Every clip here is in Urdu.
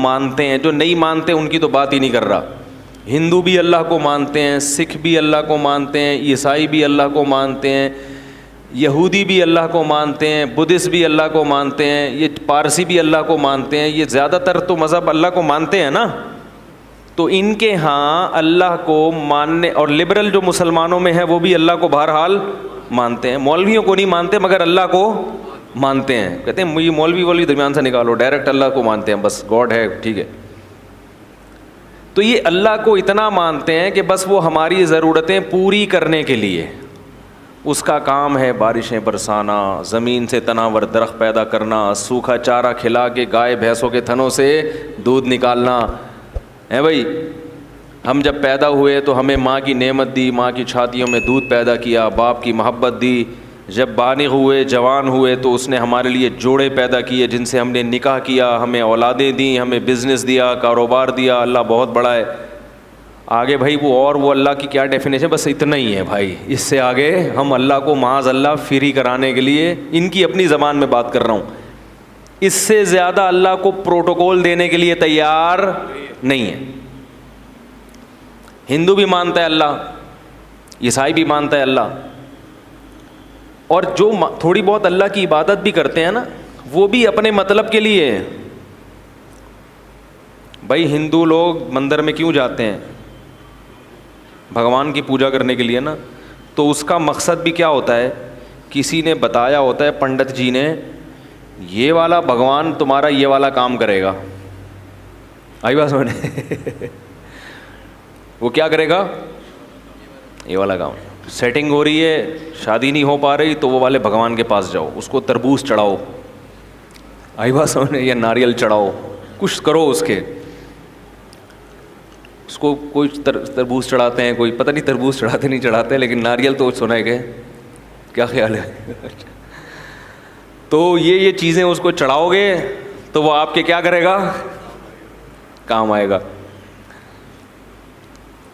مانتے ہیں. جو نہیں مانتے ان کی تو بات ہی نہیں کر رہا. ہندو بھی اللہ کو مانتے ہیں, سکھ بھی اللہ کو مانتے ہیں, عیسائی بھی اللہ کو مانتے ہیں, یہودی بھی اللہ کو مانتے ہیں, بدھسٹ بھی اللہ کو مانتے ہیں, یہ پارسی بھی اللہ کو مانتے ہیں. یہ زیادہ تر تو مذہب اللہ کو مانتے ہیں نا. تو ان کے ہاں اللہ کو ماننے, اور لبرل جو مسلمانوں میں ہے وہ بھی اللہ کو بہرحال مانتے ہیں. مولویوں کو نہیں مانتے مگر اللہ کو مانتے ہیں. کہتے ہیں یہ مولوی درمیان سے نکالو, ڈائریکٹ اللہ کو مانتے ہیں, بس گاڈ ہے, ٹھیک ہے. تو یہ اللہ کو اتنا مانتے ہیں کہ بس وہ ہماری ضرورتیں پوری کرنے کے لیے, اس کا کام ہے بارشیں برسانا, زمین سے تناور درخت پیدا کرنا, سوکھا چارہ کھلا کے گائے بھینسوں کے تھنوں سے دودھ نکالنا. ہے بھائی, ہم جب پیدا ہوئے تو ہمیں ماں کی نعمت دی, ماں کی چھاتیوں میں دودھ پیدا کیا, باپ کی محبت دی. جب بالغ ہوئے, جوان ہوئے تو اس نے ہمارے لیے جوڑے پیدا کیے جن سے ہم نے نکاح کیا, ہمیں اولادیں دیں, ہمیں بزنس دیا, کاروبار دیا. اللہ بہت بڑا ہے. آگے بھائی وہ اللہ کی کیا ڈیفینیشن, بس اتنا ہی ہے بھائی. اس سے آگے ہم اللہ کو معاذ اللہ فری کرانے کے لیے ان کی اپنی زبان میں بات کر رہا ہوں, اس سے زیادہ اللہ کو پروٹوکول دینے کے لیے تیار نہیں ہے. ہندو بھی مانتا ہے اللہ, عیسائی بھی مانتا ہے اللہ, اور جو تھوڑی بہت اللہ کی عبادت بھی کرتے ہیں نا وہ بھی اپنے مطلب کے لیے. بھائی ہندو لوگ مندر میں کیوں جاتے ہیں؟ بھگوان کی پوجا کرنے کے لیے نا. تو اس کا مقصد بھی کیا ہوتا ہے, کسی نے بتایا ہوتا ہے, پنڈت جی نے, یہ والا بھگوان تمہارا یہ والا کام کرے گا. آئی بات سمجھنے وہ کیا کرے گا, یہ والا کام. سیٹنگ ہو رہی ہے, شادی نہیں ہو پا رہی, تو وہ والے بھگوان کے پاس جاؤ, اس کو تربوز چڑھاؤ. آئی بات سمجھنے, یا ناریل چڑھاؤ, کچھ کرو اس کے. اس کو کوئی تربوز چڑھاتے ہیں, کوئی پتہ نہیں تربوز چڑھاتے نہیں چڑھاتے, لیکن ناریل تو سنا ہے کہ کیا خیال ہے. تو یہ چیزیں اس کو چڑھاؤ گے تو وہ آپ کے کیا کرے گا, کام آئے گا.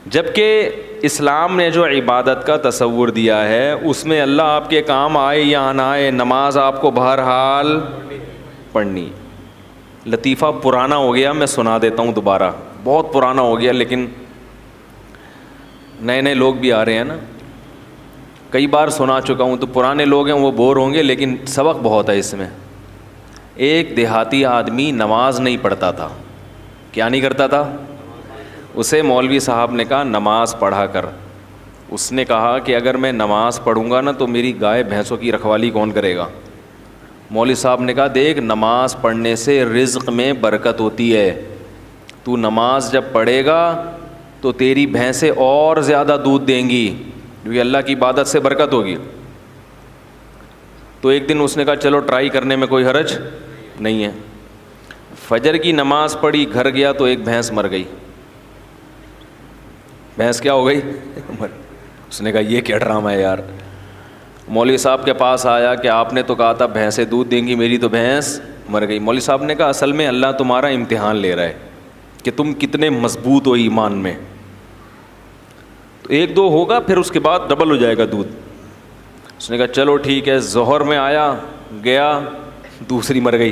جبکہ اسلام نے جو عبادت کا تصور دیا ہے اس میں اللہ آپ کے کام آئے یا نہ آئے, نماز آپ کو بہرحال پڑھنی. لطیفہ پرانا ہو گیا, میں سنا دیتا ہوں دوبارہ, بہت پرانا ہو گیا, لیکن نئے لوگ بھی آ رہے ہیں نا. کئی بار سنا چکا ہوں, تو پرانے لوگ ہیں وہ بور ہوں گے, لیکن سبق بہت ہے اس میں. ایک دیہاتی آدمی نماز نہیں پڑھتا تھا. کیا نہیں کرتا تھا؟ اسے مولوی صاحب نے کہا نماز پڑھا کر. اس نے کہا کہ اگر میں نماز پڑھوں گا نا تو میری گائے بھینسوں کی رکھوالی کون کرے گا؟ مولوی صاحب نے کہا دیکھ, نماز پڑھنے سے رزق میں برکت ہوتی ہے. تو نماز جب پڑھے گا تو تیری بھینسیں اور زیادہ دودھ دیں گی, کیونکہ اللہ کی عبادت سے برکت ہوگی. تو ایک دن اس نے کہا چلو ٹرائی کرنے میں کوئی حرج نہیں ہے. فجر کی نماز پڑھی, گھر گیا تو ایک بھینس مر گئی. بھینس کیا ہو گئی؟ اس نے کہا یہ کیا ڈرامہ ہے یار. مولوی صاحب کے پاس آیا کہ آپ نے تو کہا تھا بھینسیں دودھ دیں گی, میری تو بھینس مر گئی. مولوی صاحب نے کہا اصل میں اللہ تمہارا امتحان لے رہا ہے کہ تم کتنے مضبوط ہو ایمان میں. تو ایک دو ہوگا, پھر اس کے بعد ڈبل ہو جائے گا دودھ. اس نے کہا چلو ٹھیک ہے. ظہر میں آیا, گیا, دوسری مر گئی.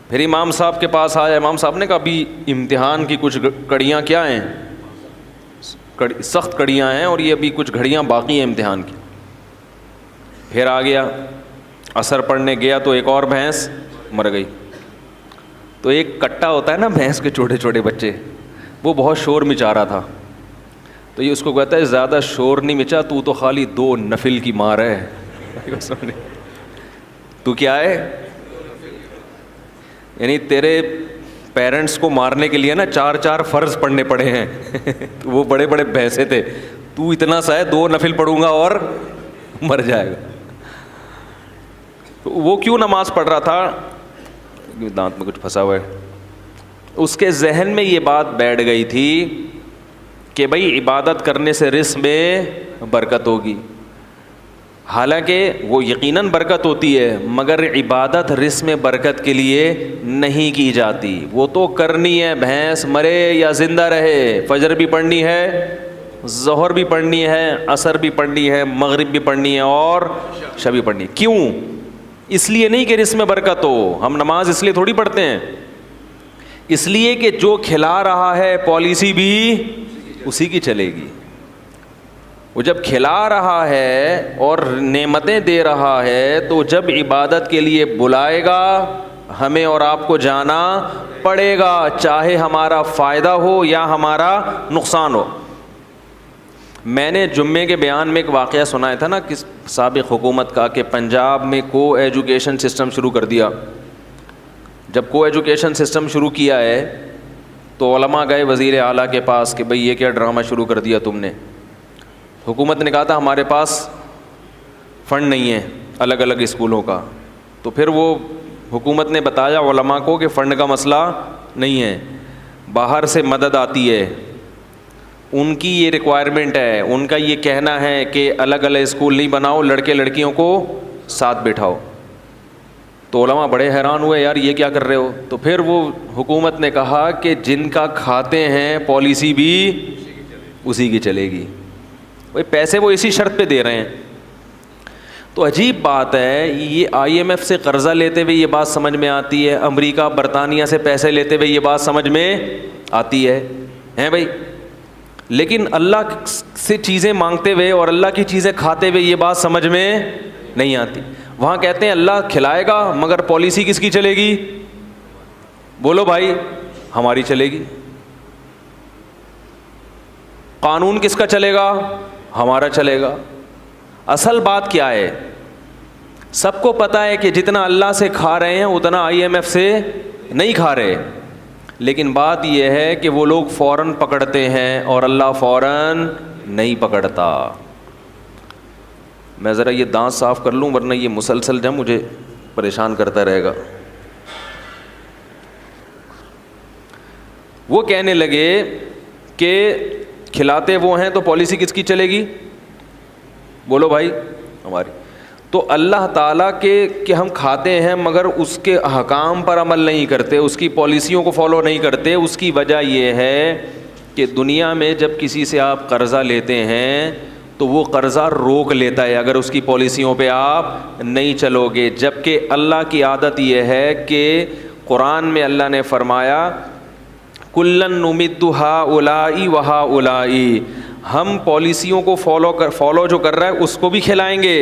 پھر امام صاحب کے پاس آیا. امام صاحب نے کہا ابھی امتحان کی کچھ کڑیاں کیا ہیں, سخت کڑیاں ہیں, اور یہ ابھی کچھ گھڑیاں باقی ہیں امتحان کی. پھر آ گیا, عصر پڑھنے گیا تو ایک اور بھینس مر گئی. تو ایک کٹا ہوتا ہے نا بھینس کے چھوٹے چھوٹے بچے, وہ بہت شور مچا رہا تھا. تو یہ اس کو کہتا ہے زیادہ شور نہیں مچا, تو خالی 2 نفل کی مار ہے. تو کیا ہے, یعنی تیرے پیرنٹس کو مارنے کے لیے نا 4 فرض پڑھنے پڑے ہیں. وہ بڑے بڑے بھینسے تھے, تو اتنا سا ہے 2 نفل پڑھوں گا اور مر جائے گا. تو وہ کیوں نماز پڑھ رہا تھا, دانت میں کچھ پھنسا ہوا ہے. اس کے ذہن میں یہ بات بیٹھ گئی تھی کہ بھائی عبادت کرنے سے رزق میں برکت ہوگی. حالانکہ وہ یقیناً برکت ہوتی ہے, مگر عبادت رزق میں برکت کے لیے نہیں کی جاتی. وہ تو کرنی ہے, بھینس مرے یا زندہ رہے, فجر بھی پڑھنی ہے, ظہر بھی پڑھنی ہے, عصر بھی پڑھنی ہے, مغرب بھی پڑھنی ہے, اور عشاء بھی پڑھنی ہے. کیوں؟ اس لیے نہیں کہ رزق میں برکت ہو. ہم نماز اس لیے تھوڑی پڑھتے ہیں اس لیے کہ جو کھلا رہا ہے پالیسی بھی اسی کی چلے گی. وہ جب کھلا رہا ہے اور نعمتیں دے رہا ہے تو جب عبادت کے لیے بلائے گا ہمیں اور آپ کو جانا پڑے گا, چاہے ہمارا فائدہ ہو یا ہمارا نقصان ہو. میں نے جمعے کے بیان میں ایک واقعہ سنایا تھا نا کس سابق حکومت کا, کہ پنجاب میں کو ایجوکیشن سسٹم شروع کر دیا. جب کو ایجوکیشن سسٹم شروع کیا ہے تو علماء گئے وزیر اعلیٰ کے پاس کہ بھئی یہ کیا ڈرامہ شروع کر دیا تم نے. حکومت نے کہا تھا ہمارے پاس فنڈ نہیں ہے الگ الگ اسکولوں کا. تو پھر وہ حکومت نے بتایا علماء کو کہ فنڈ کا مسئلہ نہیں ہے, باہر سے مدد آتی ہے, ان کی یہ ریکوائرمنٹ ہے, ان کا یہ کہنا ہے کہ الگ الگ اسکول نہیں بناؤ, لڑکے لڑکیوں کو ساتھ بٹھاؤ. تو علماء بڑے حیران ہوئے, یار یہ کیا کر رہے ہو. تو پھر وہ حکومت نے کہا کہ جن کا کھاتے ہیں پالیسی بھی اسی کی چلے گی. بھائی پیسے وہ اسی شرط پہ دے رہے ہیں. تو عجیب بات ہے, یہ آئی ایم ایف سے قرضہ لیتے ہوئے یہ بات سمجھ میں آتی ہے, امریکہ برطانیہ سے پیسے لیتے ہوئے یہ بات سمجھ میں آتی ہے ہیں بھائی, لیکن اللہ سے چیزیں مانگتے ہوئے اور اللہ کی چیزیں کھاتے ہوئے یہ بات سمجھ میں نہیں آتی. وہاں کہتے ہیں اللہ کھلائے گا مگر پالیسی کس کی چلے گی؟ بولو بھائی, ہماری چلے گی. قانون کس کا چلے گا؟ ہمارا چلے گا. اصل بات کیا ہے؟ سب کو پتہ ہے کہ جتنا اللہ سے کھا رہے ہیں اتنا آئی ایم ایف سے نہیں کھا رہے, لیکن بات یہ ہے کہ وہ لوگ فوراً پکڑتے ہیں اور اللہ فوراً نہیں پکڑتا. میں ذرا یہ دانت صاف کر لوں ورنہ یہ مسلسل جب مجھے پریشان کرتا رہے گا. وہ کہنے لگے کہ کھلاتے وہ ہیں تو پالیسی کس کی چلے گی؟ بولو بھائی, ہماری. تو اللہ تعالیٰ کے کہ ہم کھاتے ہیں مگر اس کے احکام پر عمل نہیں کرتے, اس کی پالیسیوں کو فالو نہیں کرتے. اس کی وجہ یہ ہے کہ دنیا میں جب کسی سے آپ قرضہ لیتے ہیں تو وہ قرضہ روک لیتا ہے اگر اس کی پالیسیوں پہ آپ نہیں چلو گے. جبکہ اللہ کی عادت یہ ہے کہ قرآن میں اللہ نے فرمایا کلن نمد ہؤلاء وہؤلاء, ہم پالیسیوں کو فالو جو کر رہا ہے اس کو بھی کھلائیں گے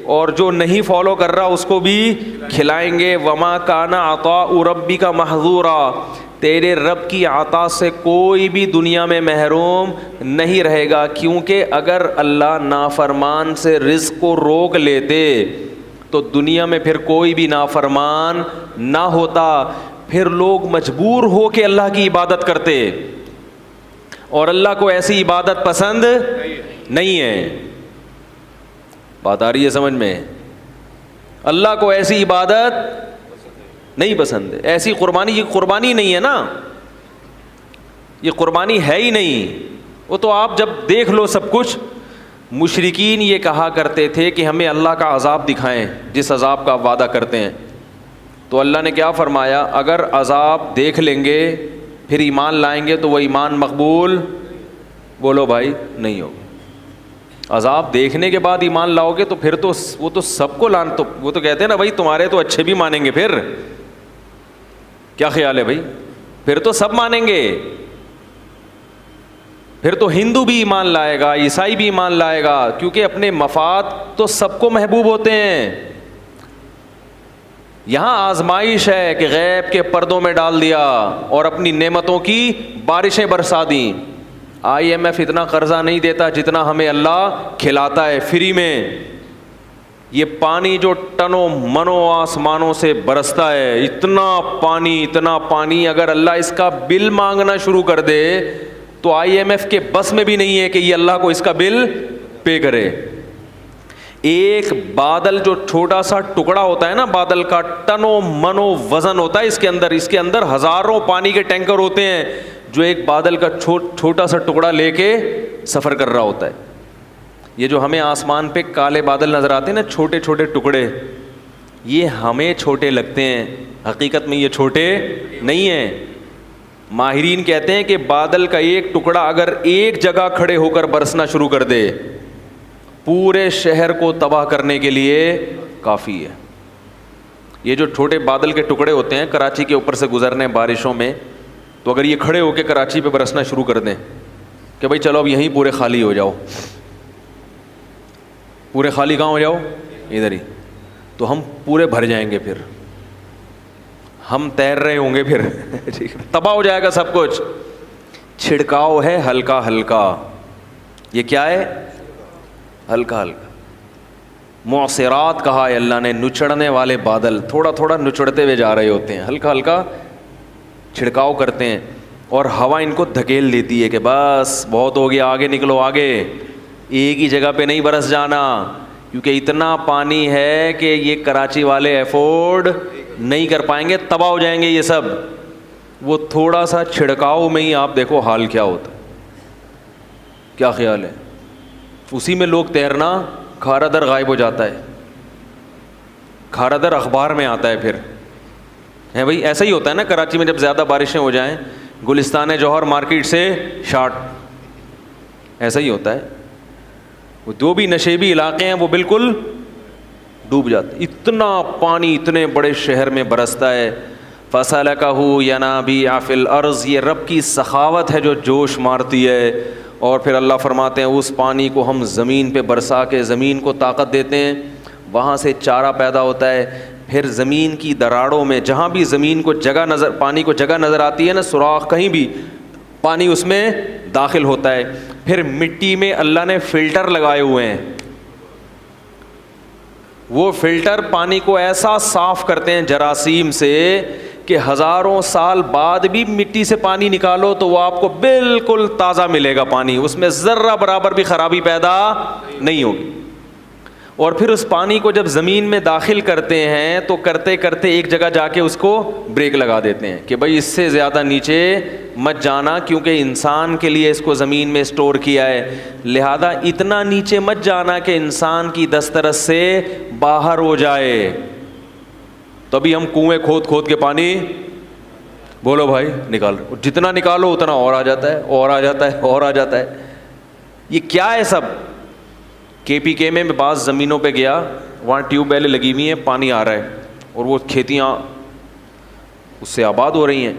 اور جو نہیں فالو کر رہا اس کو بھی کھلائیں گے. وما کان عطاء ربک محظورا, تیرے رب کی عطا سے کوئی بھی دنیا میں محروم نہیں رہے گا, کیونکہ اگر اللہ نافرمان سے رزق کو روک لیتے تو دنیا میں پھر کوئی بھی نافرمان نہ ہوتا. پھر لوگ مجبور ہو کے اللہ کی عبادت کرتے اور اللہ کو ایسی عبادت پسند نہیں ہے. بات آ رہی ہے سمجھ میں؟ اللہ کو ایسی عبادت نہیں پسند ہے. ایسی قربانی, یہ قربانی نہیں ہے نا, یہ قربانی ہے ہی نہیں. وہ تو آپ جب دیکھ لو سب کچھ. مشرکین یہ کہا کرتے تھے کہ ہمیں اللہ کا عذاب دکھائیں جس عذاب کا وعدہ کرتے ہیں. تو اللہ نے کیا فرمایا, اگر عذاب دیکھ لیں گے پھر ایمان لائیں گے تو وہ ایمان مقبول, بولو بھائی, نہیں ہوگا. عذاب دیکھنے کے بعد ایمان لاؤ گے تو پھر تو وہ تو سب کو تو وہ تو کہتے ہیں نا بھائی تمہارے تو اچھے بھی مانیں گے. پھر کیا خیال ہے بھائی؟ پھر تو سب مانیں گے. پھر تو ہندو بھی ایمان لائے گا, عیسائی بھی ایمان لائے گا, کیونکہ اپنے مفاد تو سب کو محبوب ہوتے ہیں. یہاں آزمائش ہے کہ غیب کے پردوں میں ڈال دیا اور اپنی نعمتوں کی بارشیں برسا دیں. آئی ایم ایف اتنا قرضہ نہیں دیتا جتنا ہمیں اللہ کھلاتا ہے فری میں. یہ پانی جو ٹنوں منوں آسمانوں سے برستا ہے, اتنا پانی اگر اللہ اس کا بل مانگنا شروع کر دے تو آئی ایم ایف کے بس میں بھی نہیں ہے کہ یہ اللہ کو اس کا بل پے کرے. ایک بادل جو چھوٹا سا ٹکڑا ہوتا ہے نا, بادل کا ٹنوں منوں وزن ہوتا ہے اس کے اندر ہزاروں پانی کے ٹینکر ہوتے ہیں جو ایک بادل کا چھوٹا سا ٹکڑا لے کے سفر کر رہا ہوتا ہے. یہ جو ہمیں آسمان پہ کالے بادل نظر آتے ہیں نا, چھوٹے چھوٹے ٹکڑے, یہ ہمیں چھوٹے لگتے ہیں, حقیقت میں یہ چھوٹے نہیں ہیں. ماہرین کہتے ہیں کہ بادل کا ایک ٹکڑا اگر ایک جگہ کھڑے ہو کر برسنا شروع کر دے پورے شہر کو تباہ کرنے کے لیے کافی ہے. یہ جو چھوٹے بادل کے ٹکڑے ہوتے ہیں کراچی کے اوپر سے گزرنے بارشوں میں, تو اگر یہ کھڑے ہو کے کراچی پہ برسنا شروع کر دیں کہ بھائی چلو اب یہیں پورے خالی ہو جاؤ, پورے خالی کہاں ہو جاؤ, ادھر ہی, تو ہم پورے بھر جائیں گے, پھر ہم تیر رہے ہوں گے, پھر تباہ ہو جائے گا سب کچھ. چھڑکاؤ ہے ہلکا ہلکا, یہ کیا ہے, ہلکا ہلکا. معصرات کہا ہے اللہ نے, نچڑنے والے بادل, تھوڑا تھوڑا نچڑتے ہوئے جا رہے ہوتے ہیں, ہلکا ہلکا چھڑکاؤ کرتے ہیں, اور ہوا ان کو دھکیل دیتی ہے کہ بس بہت ہو گیا, آگے نکلو آگے, ایک ہی جگہ پہ نہیں برس جانا, کیونکہ اتنا پانی ہے کہ یہ کراچی والے افورڈ نہیں کر پائیں گے, تباہ ہو جائیں گے یہ سب. وہ تھوڑا سا چھڑکاؤ میں ہی آپ دیکھو حال کیا ہوتا, کیا خیال ہے, اسی میں لوگ تیرنا, کھارا در غائب ہو جاتا ہے, کھارا در اخبار میں آتا ہے پھر ہے بھائی. ایسا ہی ہوتا ہے نا کراچی میں, جب زیادہ بارشیں ہو جائیں, گلستان جوہر مارکیٹ سے شارٹ, ایسا ہی ہوتا ہے. وہ جو بھی نشیبی علاقے ہیں وہ بالکل ڈوب جاتے, اتنا پانی اتنے بڑے شہر میں برستا ہے. فَسَلَكَهُ يَنَابِيعَ فِي الْأَرْضِ, یہ رب کی سخاوت ہے جو جوش مارتی ہے. اور پھر اللہ فرماتے ہیں اس پانی کو ہم زمین پہ برسا کے زمین کو طاقت دیتے ہیں, وہاں سے چارہ پیدا ہوتا ہے. پھر زمین کی دراڑوں میں جہاں بھی زمین کو جگہ نظر, پانی کو جگہ نظر آتی ہے نا, سوراخ کہیں بھی, پانی اس میں داخل ہوتا ہے. پھر مٹی میں اللہ نے فلٹر لگائے ہوئے ہیں, وہ فلٹر پانی کو ایسا صاف کرتے ہیں جراثیم سے کہ ہزاروں سال بعد بھی مٹی سے پانی نکالو تو وہ آپ کو بالکل تازہ ملے گا پانی, اس میں ذرہ برابر بھی خرابی پیدا نہیں ہوگی. اور پھر اس پانی کو جب زمین میں داخل کرتے ہیں تو کرتے کرتے ایک جگہ جا کے اس کو بریک لگا دیتے ہیں کہ بھائی اس سے زیادہ نیچے مت جانا, کیونکہ انسان کے لیے اس کو زمین میں اسٹور کیا ہے, لہذا اتنا نیچے مت جانا کہ انسان کی دسترس سے باہر ہو جائے. تبھی ہم کنویں کھود کھود کے پانی, بولو بھائی, نکال رہے, جتنا نکالو اتنا اور آ جاتا ہے, اور آ جاتا ہے, اور آ جاتا ہے. یہ کیا ہے سب؟ KPK میں بعض زمینوں پہ گیا, وہاں ٹیوب ویلیں لگی ہوئی ہیں, پانی آ رہا ہے اور وہ کھیتیاں اس سے آباد ہو رہی ہیں.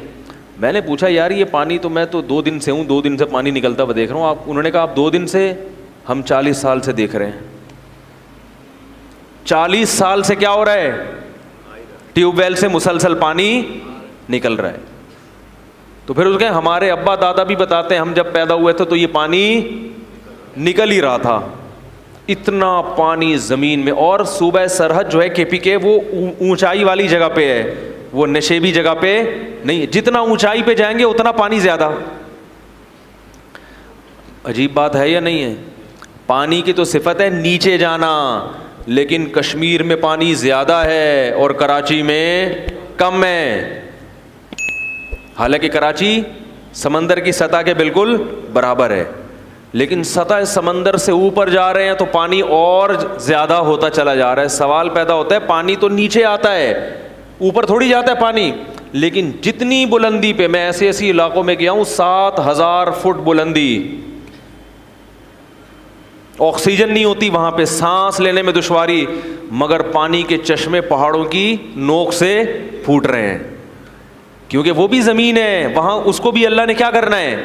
میں نے پوچھا یار یہ پانی تو میں تو 2 دن سے ہوں, 2 دن سے پانی نکلتا ہوا دیکھ رہا ہوں آپ. انہوں نے کہا آپ 2 دن سے, ہم 40 سال سے دیکھ رہے ہیں. 40 سال سے کیا ہو رہا ہے, ٹیوب ویل سے مسلسل پانی نکل رہا ہے. تو پھر اس کے ہمارے ابا دادا بھی بتاتے ہیں ہم جب پیدا ہوئے تھے تو یہ پانی نکل ہی رہا تھا, اتنا پانی زمین میں. اور صوبہ سرحد جو ہے KPK وہ اونچائی والی جگہ پہ ہے, وہ نشیبی جگہ پہ نہیں. جتنا اونچائی پہ جائیں گے اتنا پانی زیادہ. عجیب بات ہے یا نہیں ہے؟ پانی کی تو صفت ہے نیچے جانا, لیکن کشمیر میں پانی زیادہ ہے اور کراچی میں کم ہے. حالانکہ کراچی سمندر کی سطح کے بالکل برابر ہے, لیکن سطح سمندر سے اوپر جا رہے ہیں تو پانی اور زیادہ ہوتا چلا جا رہا ہے. سوال پیدا ہوتا ہے پانی تو نیچے آتا ہے, اوپر تھوڑی جاتا ہے پانی. لیکن جتنی بلندی پہ, میں ایسے ایسی علاقوں میں گیا ہوں 7000 فٹ بلندی, آکسیجن نہیں ہوتی وہاں پہ, سانس لینے میں دشواری, مگر پانی کے چشمے پہاڑوں کی نوک سے پھوٹ رہے ہیں, کیونکہ وہ بھی زمین ہے وہاں, اس کو بھی اللہ نے کیا کرنا ہے,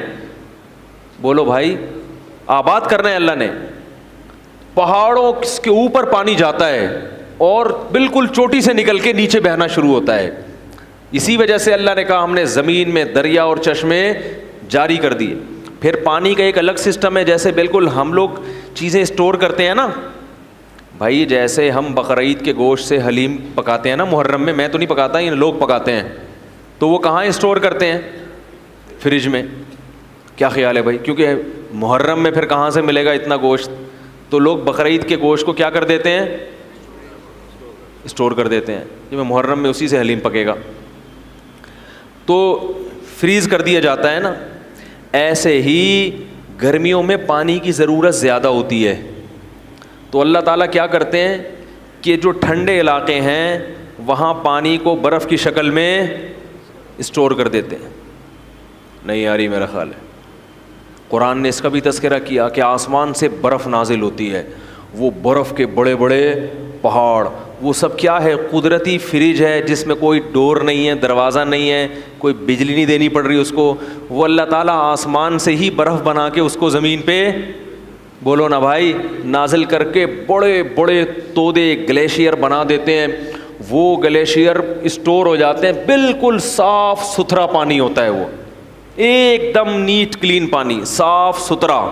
بولو بھائی, آباد کرنا ہے اللہ نے. پہاڑوں کے اوپر پانی جاتا ہے اور بالکل چوٹی سے نکل کے نیچے بہنا شروع ہوتا ہے. اسی وجہ سے اللہ نے کہا ہم نے زمین میں دریا اور چشمے جاری کر دیے. پھر پانی کا ایک الگ سسٹم ہے, جیسے بالکل ہم لوگ چیزیں اسٹور کرتے ہیں نا بھائی, جیسے ہم بقرعید کے گوشت سے حلیم پکاتے ہیں نا محرم میں, میں تو نہیں پکاتا, یہ لوگ پکاتے ہیں, تو وہ کہاں اسٹور کرتے ہیں, فریج میں. کیا خیال ہے بھائی؟ کیونکہ محرم میں پھر کہاں سے ملے گا اتنا گوشت, تو لوگ بقرعید کے گوشت کو کیا کر دیتے ہیں, اسٹور کر دیتے ہیں, جب محرم میں اسی سے حلیم پکے گا, تو فریز کر دیا جاتا ہے نا. ایسے ہی گرمیوں میں پانی کی ضرورت زیادہ ہوتی ہے, تو اللہ تعالیٰ کیا کرتے ہیں کہ جو ٹھنڈے علاقے ہیں وہاں پانی کو برف کی شکل میں اسٹور کر دیتے ہیں. نہیں آ رہی میرا خیال ہے, قرآن نے اس کا بھی تذکرہ کیا کہ آسمان سے برف نازل ہوتی ہے, وہ برف کے بڑے بڑے پہاڑ وہ سب کیا ہے؟ قدرتی فریج ہے جس میں کوئی ڈور نہیں ہے، دروازہ نہیں ہے، کوئی بجلی نہیں دینی پڑ رہی اس کو. وہ اللہ تعالیٰ آسمان سے ہی برف بنا کے اس کو زمین پہ، بولو نا بھائی، نازل کر کے بڑے بڑے تودے گلیشیئر بنا دیتے ہیں. وہ گلیشیئر اسٹور ہو جاتے ہیں، بالکل صاف ستھرا پانی ہوتا ہے، وہ ایک دم نیٹ کلین پانی، صاف ستھرا.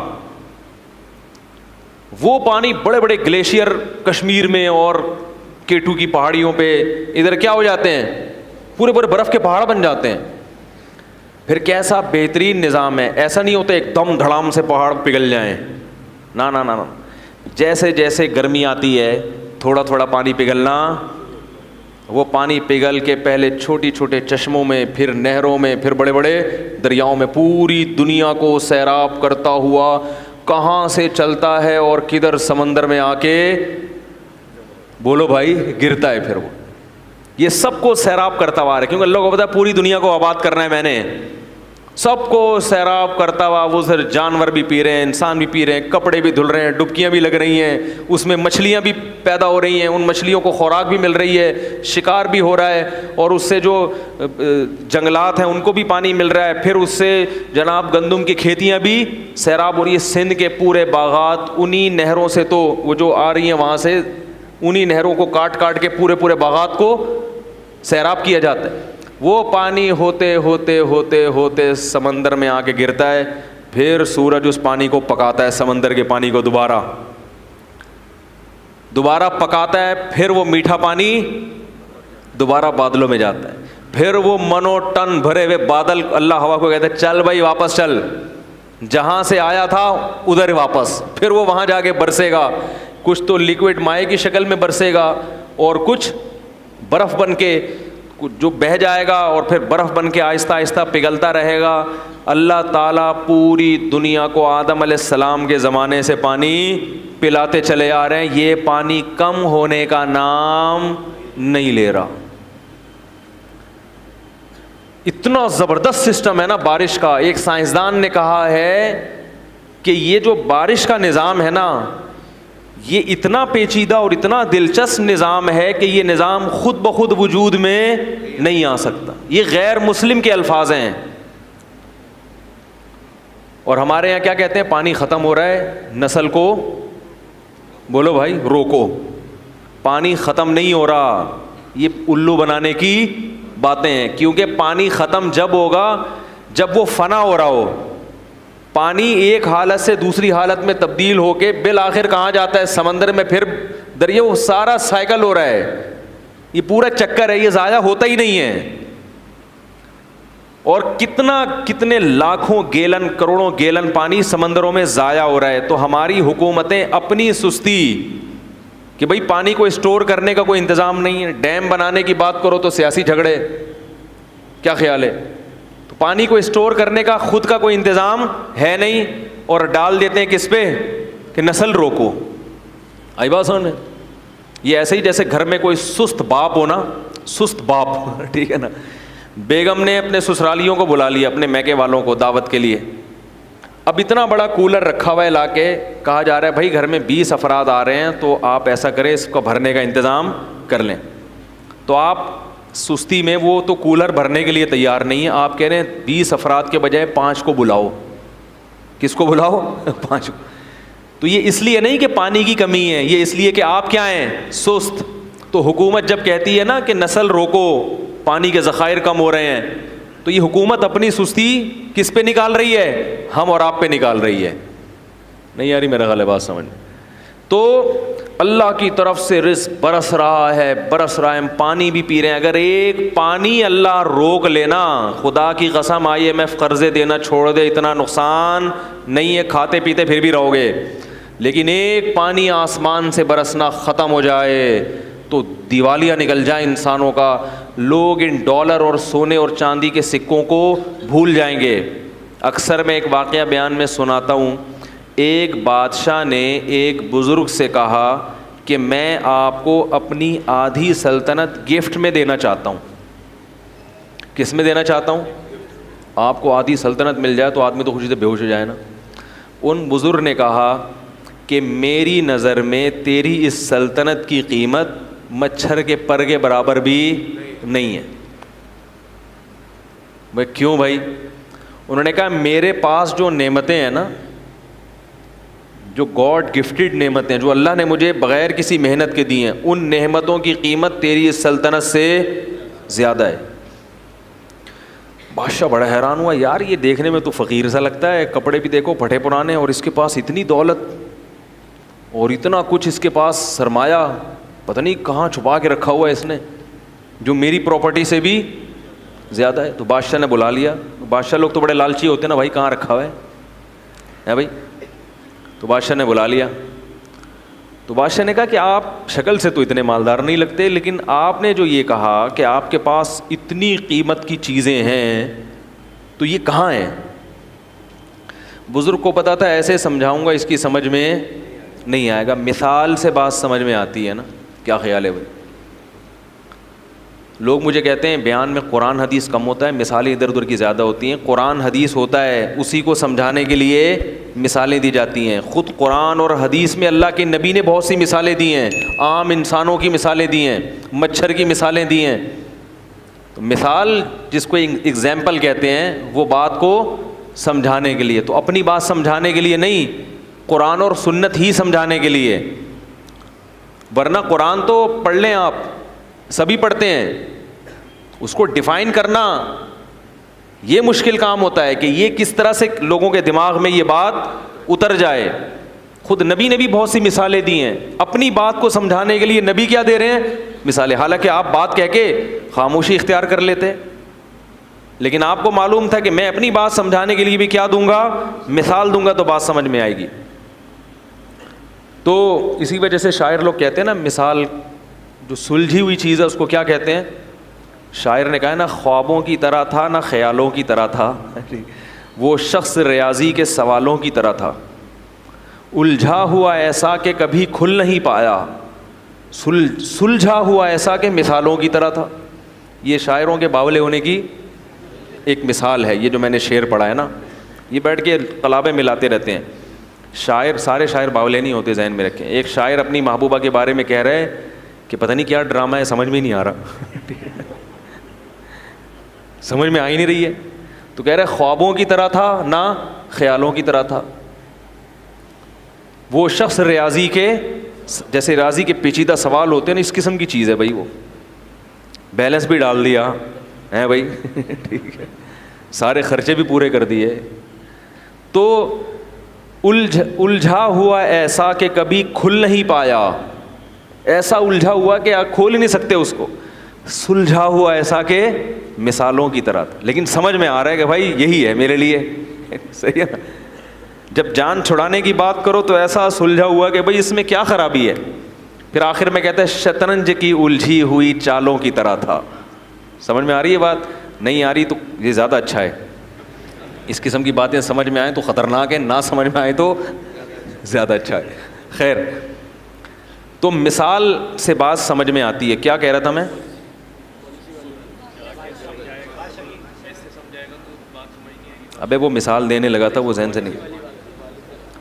وہ پانی بڑے بڑے گلیشیئر کشمیر میں اور کیٹو کی پہاڑیوں پہ ادھر کیا ہو جاتے ہیں؟ پورے پورے برف کے پہاڑ بن جاتے ہیں. پھر کیسا بہترین نظام ہے. ایسا نہیں ہوتا ایک دم دھڑام سے پہاڑ پگھل جائیں، نا نا نا نا. جیسے جیسے گرمی آتی ہے تھوڑا تھوڑا پانی پگھلنا. وہ پانی پگھل کے پہلے چھوٹی چھوٹے چشموں میں، پھر نہروں میں، پھر بڑے بڑے دریاؤں میں، پوری دنیا کو سیراب کرتا ہوا کہاں سے چلتا ہے اور کدھر سمندر میں آ کے، بولو بھائی، گرتا ہے. پھر وہ یہ سب کو سیراب کرتا ہوا ہے، کیونکہ اللہ کو پتا ہے پوری دنیا کو آباد کرنا ہے میں نے. سب کو سیراب کرتا ہوا. وہ سر جانور بھی پی رہے ہیں، انسان بھی پی رہے ہیں، کپڑے بھی دھل رہے ہیں، ڈبکیاں بھی لگ رہی ہیں، اس میں مچھلیاں بھی پیدا ہو رہی ہیں، ان مچھلیوں کو خوراک بھی مل رہی ہے، شکار بھی ہو رہا ہے، اور اس سے جو جنگلات ہیں ان کو بھی پانی مل رہا ہے. پھر اس سے جناب گندم کی کھیتیاں بھی سیراب ہو رہی ہے. سندھ کے پورے باغات انہی نہروں سے، تو وہ جو آ رہی ہیں وہاں سے انہی نہروں کو کاٹ کاٹ کے پورے پورے باغات کو سیراب کیا جاتا ہے. وہ پانی ہوتے ہوتے ہوتے ہوتے سمندر میں آ کے گرتا ہے. پھر سورج اس پانی کو پکاتا ہے، سمندر کے پانی کو دوبارہ پکاتا ہے. پھر وہ میٹھا پانی دوبارہ بادلوں میں جاتا ہے. پھر وہ منو ٹن بھرے ہوئے بادل، اللہ ہوا کو کہتے ہیں چل بھائی واپس چل، جہاں سے آیا تھا ادھر واپس. پھر وہ وہاں جا کے برسے گا. کچھ تو لیکوڈ مائع کی شکل میں برسے گا اور کچھ برف بن کے جو بہہ جائے گا، اور پھر برف بن کے آہستہ آہستہ پگھلتا رہے گا. اللہ تعالیٰ پوری دنیا کو آدم علیہ السلام کے زمانے سے پانی پلاتے چلے آ رہے ہیں. یہ پانی کم ہونے کا نام نہیں لے رہا. اتنا زبردست سسٹم ہے نا بارش کا. ایک سائنسدان نے کہا ہے کہ یہ جو بارش کا نظام ہے نا، یہ اتنا پیچیدہ اور اتنا دلچسپ نظام ہے کہ یہ نظام خود بخود وجود میں نہیں آ سکتا. یہ غیر مسلم کے الفاظ ہیں. اور ہمارے یہاں کیا کہتے ہیں؟ پانی ختم ہو رہا ہے، نسل کو بولو بھائی روکو. پانی ختم نہیں ہو رہا. یہ الو بنانے کی باتیں ہیں، کیونکہ پانی ختم جب ہوگا جب وہ فنا ہو رہا ہو. پانی ایک حالت سے دوسری حالت میں تبدیل ہو کے بالآخر کہاں جاتا ہے؟ سمندر میں، پھر دریا. وہ سارا سائیکل ہو رہا ہے، یہ پورا چکر ہے، یہ ضائع ہوتا ہی نہیں ہے. اور کتنے لاکھوں گیلن، کروڑوں گیلن پانی سمندروں میں ضائع ہو رہا ہے. تو ہماری حکومتیں اپنی سستی کہ بھئی پانی کو اسٹور کرنے کا کوئی انتظام نہیں ہے. ڈیم بنانے کی بات کرو تو سیاسی جھگڑے. کیا خیال ہے؟ تو پانی کو اسٹور کرنے کا خود کا کوئی انتظام ہے نہیں، اور ڈال دیتے ہیں کس پہ؟ کہ نسل روکو. آئی بات سمجھ میں؟ یہ ایسے ہی جیسے گھر میں کوئی سست باپ ہو نا، سست باپ ٹھیک ہے نا. بیگم نے اپنے سسرالیوں کو بلا لیا، اپنے میکے والوں کو دعوت کے لیے. اب اتنا بڑا کولر رکھا ہوا ہے لا کے، کہا جا رہا ہے بھائی گھر میں 20 افراد آ رہے ہیں تو آپ ایسا کریں اس کو بھرنے کا انتظام کر لیں. تو آپ سستی میں وہ تو کولر بھرنے کے لیے تیار نہیں ہے. آپ کہہ رہے ہیں 20 افراد کے بجائے 5 کو بلاؤ. کس کو بلاؤ؟ 5 کو. تو یہ اس لیے نہیں کہ پانی کی کمی ہے، یہ اس لیے کہ آپ کیا ہیں؟ سست. تو حکومت جب کہتی ہے نا کہ نسل روکو، پانی کے ذخائر کم ہو رہے ہیں، تو یہ حکومت اپنی سستی کس پہ نکال رہی ہے؟ ہم اور آپ پہ نکال رہی ہے. نہیں یاری میرا غلط بات سمجھ. تو اللہ کی طرف سے رزق برس رہا ہے، ہم پانی بھی پی رہے ہیں. اگر ایک پانی اللہ روک لینا، خدا کی قسم IMF قرضے دینا چھوڑ دے، اتنا نقصان نہیں ہے، کھاتے پیتے پھر بھی رہو گے. لیکن ایک پانی آسمان سے برسنا ختم ہو جائے تو دیوالیہ نکل جائے انسانوں کا. لوگ ان ڈالر اور سونے اور چاندی کے سکوں کو بھول جائیں گے. اکثر میں ایک واقعہ بیان میں سناتا ہوں. ایک بادشاہ نے ایک بزرگ سے کہا کہ میں آپ کو اپنی آدھی سلطنت گفٹ میں دینا چاہتا ہوں. کس میں دینا چاہتا ہوں؟ آپ کو آدھی سلطنت مل جائے تو آدمی تو خوشی سے بے ہوش ہو جائے نا. ان بزرگ نے کہا کہ میری نظر میں تیری اس سلطنت کی قیمت مچھر کے پر کے برابر بھی نہیں ہے. بھائی کیوں بھائی؟ انہوں نے کہا میرے پاس جو نعمتیں ہیں نا, جو گاڈ گفٹڈ نعمتیں جو اللہ نے مجھے بغیر کسی محنت کے دی ہیں, ان نعمتوں کی قیمت تیری اس سلطنت سے زیادہ ہے. بادشاہ بڑا حیران ہوا, یار یہ دیکھنے میں تو فقیر سا لگتا ہے, کپڑے بھی دیکھو پھٹے پرانے, اور اس کے پاس اتنی دولت اور اتنا کچھ, اس کے پاس سرمایہ پتہ نہیں کہاں چھپا کے رکھا ہوا ہے اس نے, جو میری پراپرٹی سے بھی زیادہ ہے. تو بادشاہ نے بلا لیا. بادشاہ لوگ تو بڑے لالچی ہوتے ہیں نا, بھائی کہاں رکھا ہوا ہے بھائی. تو بادشاہ نے بلا لیا. تو بادشاہ نے کہا کہ آپ شکل سے تو اتنے مالدار نہیں لگتے, لیکن آپ نے جو یہ کہا کہ آپ کے پاس اتنی قیمت کی چیزیں ہیں, تو یہ کہاں ہیں؟ بزرگ کو پتا تھا ایسے سمجھاؤں گا اس کی سمجھ میں نہیں آئے گا, مثال سے بات سمجھ میں آتی ہے نا. کیا خیال ہے بھائی؟ لوگ مجھے کہتے ہیں بیان میں قرآن حدیث کم ہوتا ہے, مثالیں ادھر ادھر کی زیادہ ہوتی ہیں. قرآن حدیث ہوتا ہے, اسی کو سمجھانے کے لیے مثالیں دی جاتی ہیں. خود قرآن اور حدیث میں اللہ کے نبی نے بہت سی مثالیں دی ہیں, عام انسانوں کی مثالیں دی ہیں, مچھر کی مثالیں دی ہیں. تو مثال جس کو ایگزامپل کہتے ہیں, وہ بات کو سمجھانے کے لیے, تو اپنی بات سمجھانے کے لیے نہیں, قرآن اور سنت ہی سمجھانے کے لیے. ورنہ قرآن تو پڑھ لیں آپ, سبھی پڑھتے ہیں, اس کو ڈیفائن کرنا یہ مشکل کام ہوتا ہے کہ یہ کس طرح سے لوگوں کے دماغ میں یہ بات اتر جائے. خود نبی نے بھی بہت سی مثالیں دی ہیں, اپنی بات کو سمجھانے کے لیے نبی کیا دے رہے ہیں؟ مثالیں. حالانکہ آپ بات کہہ کے خاموشی اختیار کر لیتے, لیکن آپ کو معلوم تھا کہ میں اپنی بات سمجھانے کے لیے بھی کیا دوں گا؟ مثال دوں گا, تو بات سمجھ میں آئے گی. تو اسی وجہ سے شاعر لوگ کہتے ہیں نا, مثال جو سلجھی ہوئی چیز ہے اس کو کیا کہتے ہیں؟ شاعر نے کہا ہے نا, خوابوں کی طرح تھا نہ خیالوں کی طرح تھا, وہ شخص ریاضی کے سوالوں کی طرح تھا, الجھا ہوا ایسا کہ کبھی کھل نہیں پایا, سلجھا ہوا ایسا کہ مثالوں کی طرح تھا. یہ شاعروں کے باولے ہونے کی ایک مثال ہے. یہ جو میں نے شعر پڑھا ہے نا, یہ بیٹھ کے قلابیں ملاتے رہتے ہیں. شاعر, سارے شاعر باولے نہیں ہوتے, ذہن میں رکھیں. ایک شاعر اپنی محبوبہ کے بارے میں کہہ رہے ہیں کہ پتہ نہیں کیا ڈرامہ ہے, سمجھ میں نہیں آ رہا, سمجھ میں آ ہی نہیں رہی ہے. تو کہہ رہے خوابوں کی طرح تھا نہ خیالوں کی طرح تھا, وہ شخص ریاضی کے, جیسے ریاضی کے پیچیدہ سوال ہوتے ہیں نا, اس قسم کی چیز ہے بھائی. وہ بیلنس بھی ڈال دیا ہے بھائی, ٹھیک ہے, سارے خرچے بھی پورے کر دیے. تو الجھا ہوا ایسا کہ کبھی کھل نہیں پایا, ایسا الجھا ہوا کہ آپ کھول ہی نہیں سکتے اس کو. سلجھا ہوا ایسا کہ مثالوں کی طرح تھا. لیکن سمجھ میں آ رہا ہے کہ بھائی یہی ہے میرے لیے, صحیح ہے نا. جب جان چھڑانے کی بات کرو تو ایسا سلجھا ہوا کہ بھائی اس میں کیا خرابی ہے. پھر آخر میں کہتا ہے شطرنج کی الجھی ہوئی چالوں کی طرح تھا. سمجھ میں آ رہی ہے بات؟ نہیں آ رہی تو یہ زیادہ اچھا ہے. اس قسم کی باتیں سمجھ میں آئیں تو خطرناک ہے, نہ سمجھ میں آئے تو زیادہ اچھا ہے. خیر, تو مثال سے بات سمجھ میں آتی ہے. کیا کہہ رہا تھا میں؟ ابے وہ مثال دینے لگا تھا, وہ ذہن سے نہیں.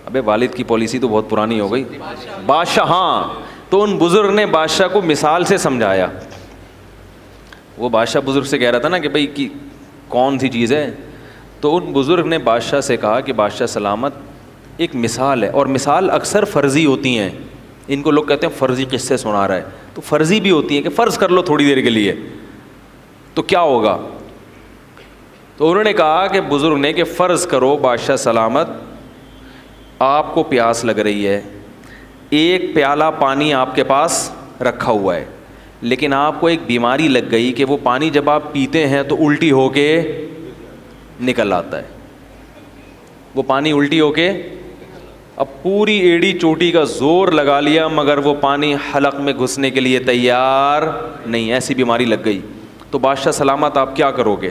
ابے والد کی پالیسی تو بہت پرانی ہو گئی. بادشاہ, ہاں, تو ان بزرگ نے بادشاہ کو مثال سے سمجھایا. وہ بادشاہ بزرگ سے کہہ رہا تھا نا کہ بھائی کی کون سی چیز ہے, تو ان بزرگ نے بادشاہ سے کہا کہ بادشاہ سلامت, ایک مثال ہے, اور مثال اکثر فرضی ہوتی ہیں. ان کو لوگ کہتے ہیں فرضی قصے سنا رہا ہے, تو فرضی بھی ہوتی ہیں کہ فرض کر لو تھوڑی دیر کے لیے, تو کیا ہوگا. تو انہوں نے کہا کہ بزرگ نے کہ فرض کرو بادشاہ سلامت, آپ کو پیاس لگ رہی ہے, ایک پیالہ پانی آپ کے پاس رکھا ہوا ہے, لیکن آپ کو ایک بیماری لگ گئی کہ وہ پانی جب آپ پیتے ہیں تو الٹی ہو کے نکل آتا ہے. وہ پانی الٹی ہو کے, اب پوری ایڑی چوٹی کا زور لگا لیا مگر وہ پانی حلق میں گھسنے کے لیے تیار نہیں, ایسی بیماری لگ گئی. تو بادشاہ سلامت آپ کیا کرو گے؟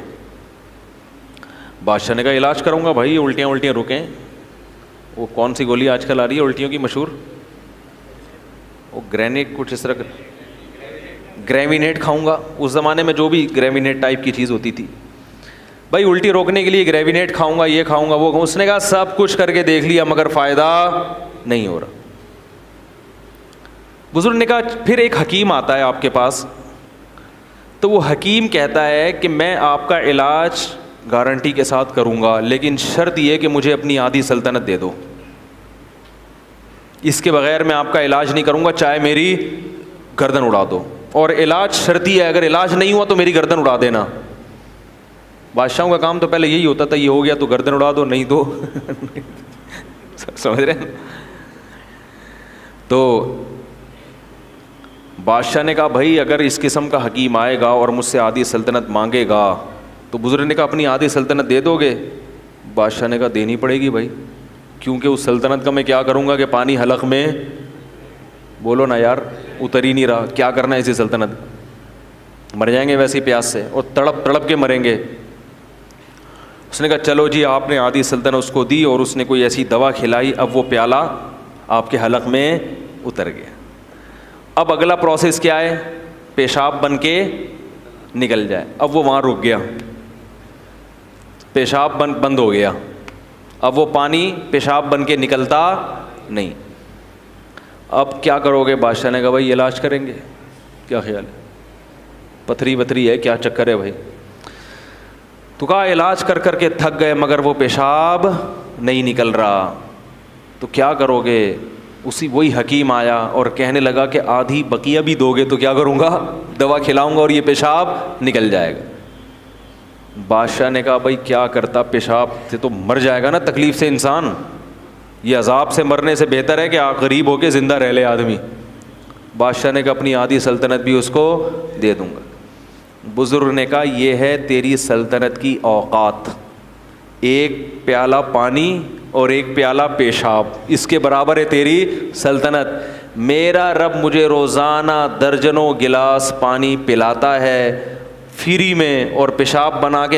بادشاہ نے کہا علاج کروں گا بھائی, الٹیاں رکیں. وہ کون سی گولی آج کل آ رہی ہے الٹیوں کی مشہور, وہ گرینیٹ کچھ اس طرح, گریوینیٹ کھاؤں گا. اس زمانے میں جو بھی گریوینیٹ ٹائپ کی چیز ہوتی تھی, بھائی الٹی روکنے کے لیے گریوینیٹ کھاؤں گا, یہ کھاؤں گا, وہ کھاؤں. اس نے کہا سب کچھ کر کے دیکھ لیا مگر فائدہ نہیں ہو رہا. بزرگ نے کہا پھر ایک حکیم آتا ہے آپ کے پاس, تو وہ حکیم کہتا ہے کہ میں آپ کا علاج گارنٹی کے ساتھ کروں گا, لیکن شرط یہ کہ مجھے اپنی آدھی سلطنت دے دو, اس کے بغیر میں آپ کا علاج نہیں کروں گا, چاہے میری گردن اڑا دو, اور علاج شرطی ہے, اگر علاج نہیں ہوا تو میری گردن اڑا دینا. بادشاہوں کا کام تو پہلے یہی ہوتا تھا, یہ ہو گیا تو گردن اڑا دو, نہیں تو سمجھ رہے ہیں. تو بادشاہ نے کہا بھائی اگر اس قسم کا حکیم آئے گا اور مجھ سے آدھی سلطنت مانگے گا, تو بزرگ نے کہا اپنی آدھی سلطنت دے دو گے؟ بادشاہ نے کہا دینی پڑے گی بھائی, کیونکہ اس سلطنت کا میں کیا کروں گا کہ پانی حلق میں, بولو نا یار, اتر ہی نہیں رہا, کیا کرنا ہے اسی سلطنت, مر جائیں گے ویسے ہی پیاس سے, اور تڑپ تڑپ کے مریں گے. اس نے کہا چلو جی, آپ نے آدھی سلطنت اس کو دی, اور اس نے کوئی ایسی دوا کھلائی, اب وہ پیالہ آپ کے حلق میں اتر گیا. اب اگلا پروسیس کیا ہے, پیشاب بن کے نکل جائے. اب وہ وہاں رک گیا, پیشاب بند ہو گیا, اب وہ پانی پیشاب بن کے نکلتا نہیں. اب کیا کرو گے؟ بادشاہ نے کہا بھائی علاج کریں گے, کیا خیال ہے, پتھری وتھری ہے, کیا چکر ہے بھائی؟ تو کہا علاج کر کر کے تھک گئے مگر وہ پیشاب نہیں نکل رہا, تو کیا کرو گے؟ وہی حکیم آیا اور کہنے لگا کہ آدھی بقیہ بھی دو گے تو کیا کروں گا؟ دوا کھلاؤں گا اور یہ پیشاب نکل جائے گا. بادشاہ نے کہا بھائی کیا کرتا, پیشاب سے تو مر جائے گا نا تکلیف سے انسان, یہ عذاب سے مرنے سے بہتر ہے کہ غریب ہو کے زندہ رہ لے آدمی. بادشاہ نے کہا اپنی آدھی سلطنت بھی اس کو دے دوں گا. بزرگ نے کہا یہ ہے تیری سلطنت کی اوقات, ایک پیالہ پانی اور ایک پیالہ پیشاب, اس کے برابر ہے تیری سلطنت. میرا رب مجھے روزانہ درجنوں گلاس پانی پلاتا ہے فری میں, اور پیشاب بنا کے